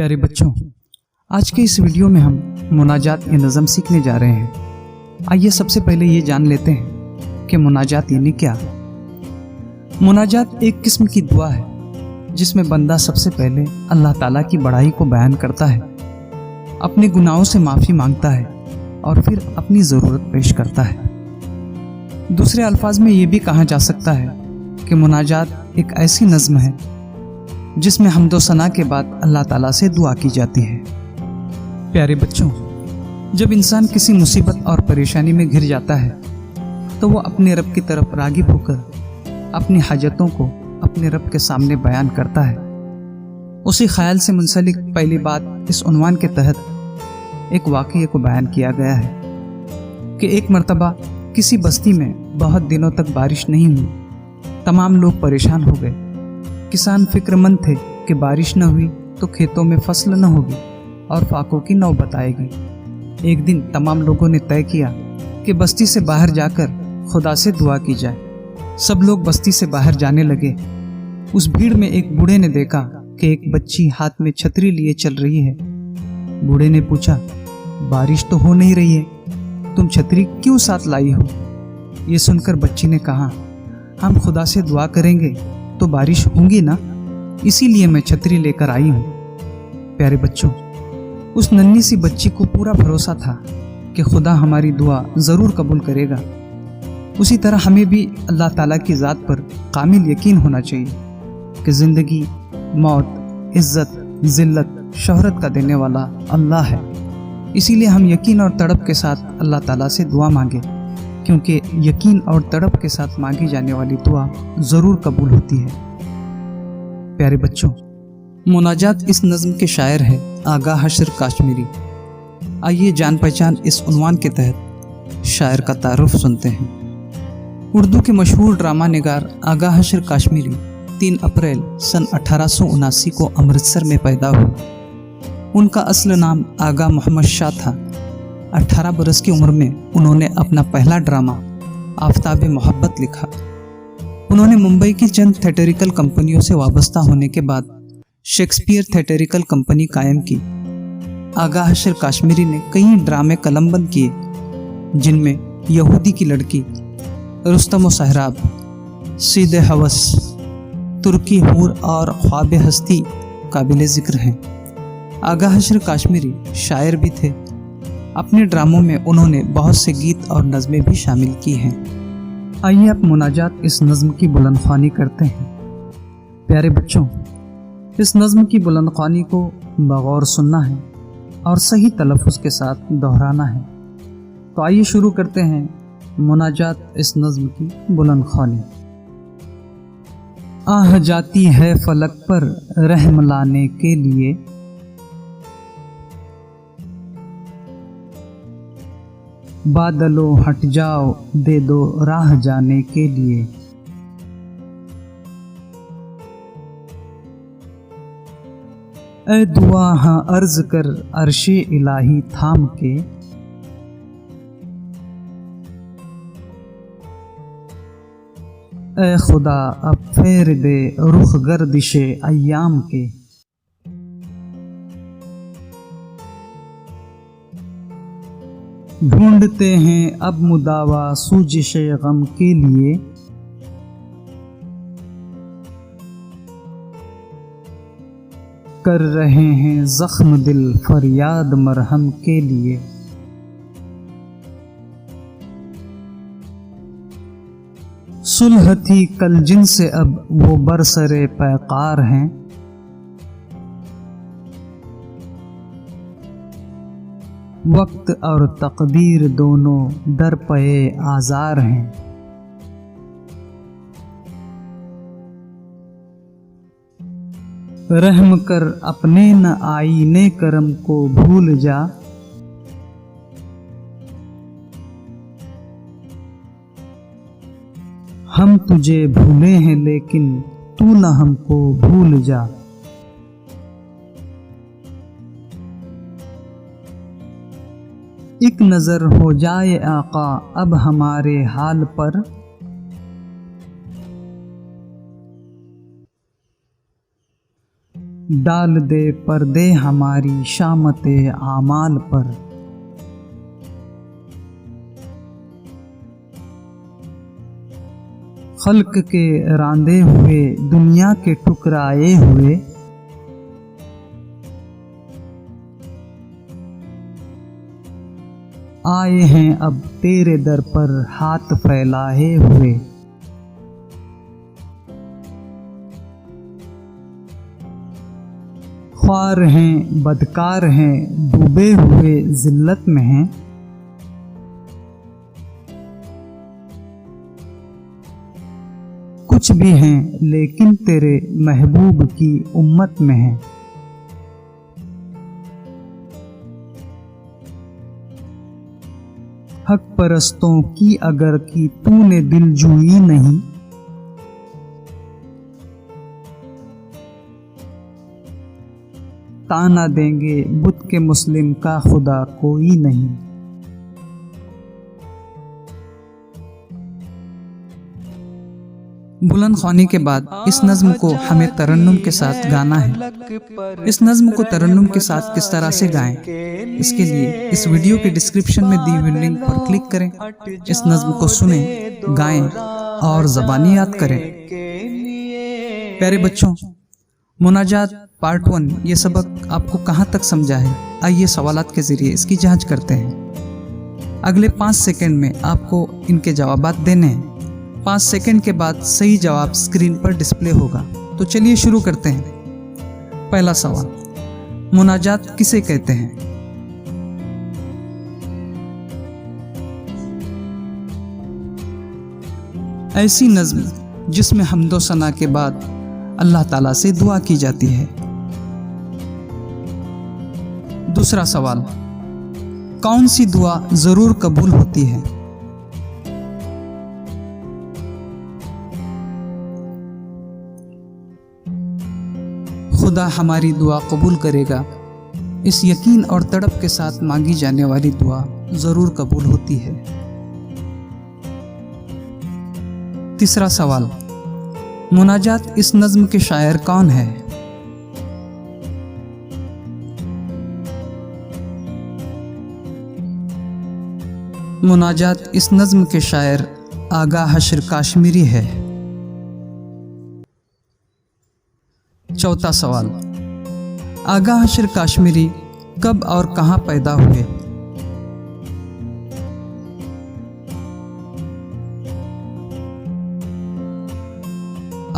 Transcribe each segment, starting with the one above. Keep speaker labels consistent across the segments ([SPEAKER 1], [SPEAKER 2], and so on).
[SPEAKER 1] प्यारे बच्चों, आज के इस वीडियो में हम मुनाजात ए नज़म सीखने जा रहे हैं। आइए सबसे पहले ये जान लेते हैं कि मुनाजात यानी क्या। मुनाजात एक किस्म की दुआ है जिसमें बंदा सबसे पहले अल्लाह ताला की बड़ाई को बयान करता है, अपने गुनाहों से माफ़ी मांगता है और फिर अपनी ज़रूरत पेश करता है। दूसरे अल्फाज में ये भी कहा जा सकता है कि मुनाजात एक ऐसी नज़्म है जिसमें हम्दो सना के बाद अल्लाह ताला से दुआ की जाती है। प्यारे बच्चों, जब इंसान किसी मुसीबत और परेशानी में घिर जाता है तो वो अपने रब की तरफ राग़िब होकर अपनी हाजतों को अपने रब के सामने बयान करता है। उसी ख्याल से मुंसलिक पहली बात इस उन्वान के तहत एक वाक़ये को बयान किया गया है कि एक मर्तबा किसी बस्ती में बहुत दिनों तक बारिश नहीं हुई। तमाम लोग परेशान हो गए। किसान फिक्रमंद थे कि बारिश न हुई तो खेतों में फसल न होगी और फाकों की नौबत आएगी। एक दिन तमाम लोगों ने तय किया कि बस्ती से बाहर जाकर खुदा से दुआ की जाए। सब लोग बस्ती से बाहर जाने लगे। उस भीड़ में एक बूढ़े ने देखा कि एक बच्ची हाथ में छतरी लिए चल रही है। बूढ़े ने पूछा, बारिश तो हो नहीं रही है, तुम छतरी क्यों साथ लाई हो? ये सुनकर बच्ची ने कहा, हम खुदा से दुआ करेंगे तो बारिश होगी ना, इसीलिए मैं छतरी लेकर आई हूँ। प्यारे बच्चों, उस नन्ही सी बच्ची को पूरा भरोसा था कि खुदा हमारी दुआ ज़रूर कबूल करेगा। उसी तरह हमें भी अल्लाह ताला की ज़ात पर कामिल यकीन होना चाहिए कि ज़िंदगी, मौत, इज़्ज़त, ज़िल्लत, शोहरत का देने वाला अल्लाह है। इसीलिए हम यकीन और तड़प के साथ अल्लाह ताला से दुआ मांगे, क्योंकि यकीन और तड़प के साथ मांगी जाने वाली दुआ ज़रूर कबूल होती है। प्यारे बच्चों, मुनाजात इस नज़्म के शायर है आगा हशर काश्मीरी। आइए जान पहचान इस उन्वान के तहत शायर का तारुफ सुनते हैं। उर्दू के मशहूर ड्रामा निगार आगा हशर काश्मीरी 3 अप्रैल सन 1879 को अमृतसर में पैदा हुए। उनका असल नाम आगा मोहम्मद शाह था। 18 बरस की उम्र में उन्होंने अपना पहला ड्रामा आफ्ताब मोहब्बत लिखा। उन्होंने मुंबई की चंद थिएटरिकल कंपनियों से वाबस्ता होने के बाद शेक्सपियर थिएटरिकल कंपनी कायम की। आगा हशर काश्मीरी ने कई ड्रामे कलमबंद किए, जिनमें यहूदी की लड़की, रुस्तम व सहराब, सीधे हवस, तुर्की हूर और ख्वाब हस्ती काबिल ज़िक्र हैं। आगा हशर काश्मीरी शायर भी थे। अपने ड्रामों में उन्होंने बहुत से गीत और नज़में भी शामिल की हैं। आइए आप मुनाजात इस नज़्म की बुलंद ख्वानी करते हैं। प्यारे बच्चों, इस नज़्म की बुलंद ख्वानी को बगौर सुनना है और सही तलफ़ुज़ के साथ दोहराना है। तो आइए शुरू करते हैं मुनाजात इस नज़्म की बुलंद ख्वानी। आह जाती है फलक पर रहम लाने के लिए, बादलों हट जाओ दे दो राह जाने के लिए। ए दुआ हाँ अर्ज कर अर्शे इलाही थाम के, ए खुदा अब फेर दे रुख गर्दिशे अय्याम के। ढूंढते हैं अब मुदावा सूजिशे गम के लिए, कर रहे हैं जख्म दिल फरियाद मरहम के लिए। सुलह थी कल जिनसे अब वो बरसरे पैकार हैं, वक्त और तकदीर दोनों दर पे आज़ार हैं। रहम कर अपने न आईने करम को भूल जा, हम तुझे भूले हैं लेकिन तू न हमको भूल जा। एक नज़र हो जाए आका अब हमारे हाल पर, ڈال دے پردے ہماری شامت اعمال پر۔ خلق کے راندے ہوئے دنیا کے ٹکرائے ہوئے، آئے ہیں اب تیرے در پر ہاتھ پھیلائے ہوئے۔ خوار ہیں بدکار ہیں ڈوبے ہوئے ذلت میں ہیں، کچھ بھی ہیں لیکن تیرے محبوب کی امت میں ہیں۔ حق پرستوں کی اگر کی تو نے دل جوئی نہیں، تانا دیں گے بت کے مسلم کا خدا کوئی نہیں۔ بلند خوانی کے بعد اس نظم کو ہمیں ترنم کے ساتھ گانا ہے۔ اس نظم کو ترنم کے ساتھ کس طرح سے گائیں، اس کے لیے اس ویڈیو کے ڈسکرپشن میں دی ہوئی لنک پر کلک کریں، اس نظم کو سنیں، گائیں اور زبانی یاد کریں۔ پیارے بچوں، مناجات پارٹ 1 یہ سبق آپ کو کہاں تک سمجھا ہے؟ آئیے سوالات کے ذریعے اس کی جانچ کرتے ہیں۔ اگلے 5 سیکنڈ میں آپ کو ان کے جوابات دینے ہیں۔ 5 سیکنڈ کے بعد صحیح جواب اسکرین پر ڈسپلے ہوگا۔ تو چلیے شروع کرتے ہیں۔ پہلا سوال، مناجات کسے کہتے ہیں؟ ایسی نظم جس میں حمد و ثنا کے بعد اللہ تعالیٰ سے دعا کی جاتی ہے۔ دوسرا سوال، کون سی دعا ضرور قبول ہوتی ہے؟ خدا ہماری دعا قبول کرے گا، اس یقین اور تڑپ کے ساتھ مانگی جانے والی دعا ضرور قبول ہوتی ہے۔ تیسرا سوال، مناجات اس نظم کے شاعر کون ہے؟ مناجات اس نظم کے شاعر آغا حشر کاشمیری ہے۔ چوتھا سوال، آغا حشر کاشمیری کب اور کہاں پیدا ہوئے؟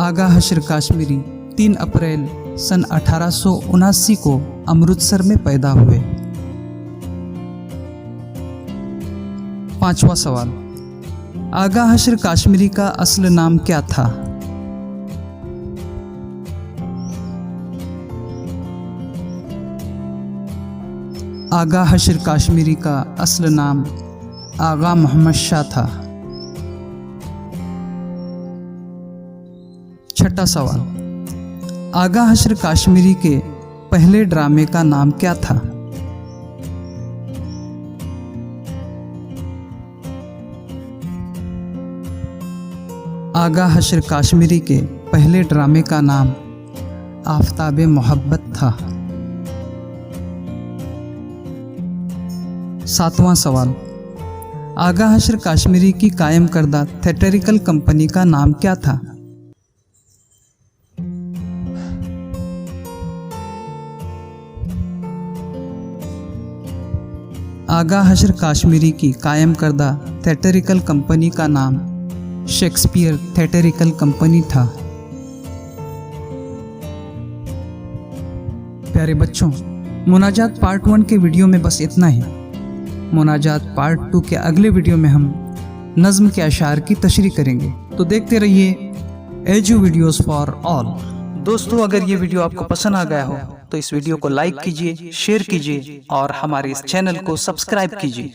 [SPEAKER 1] آغا حشر کاشمیری 3 اپریل سن 1879 کو امرتسر میں پیدا ہوئے۔ پانچواں سوال، آغا حشر کاشمیری کا اصل نام کیا تھا؟ آغا حشر کاشمیری کا اصل نام آغا محمد شاہ تھا۔ چھٹا سوال، آغا حشر کاشمیری کے پہلے ڈرامے کا نام کیا تھا؟ آغا حشر کاشمیری کے پہلے ڈرامے کا نام آفتاب محبت تھا۔ ساتواں سوال، آغا حشر کاشمیری کی قائم کردہ تھیٹریکل کمپنی کا نام کیا تھا؟ آغا حشر کاشمیری کی قائم کردہ تھیٹریکل کمپنی کا نام شیکسپیئر تھیٹریکل کمپنی تھا۔ پیارے بچوں، مناجات پارٹ 1 کے ویڈیو میں بس اتنا ہی۔ مناجات پارٹ 2 کے اگلے ویڈیو میں ہم نظم کے اشعار کی تشریح کریں گے، تو دیکھتے رہیے ایجو ویڈیوز فار آل۔ دوستو، اگر یہ ویڈیو آپ کو پسند آ گیا ہو تو اس ویڈیو کو لائک کیجیے، شیئر کیجیے اور ہمارے اس چینل کو سبسکرائب کیجیے۔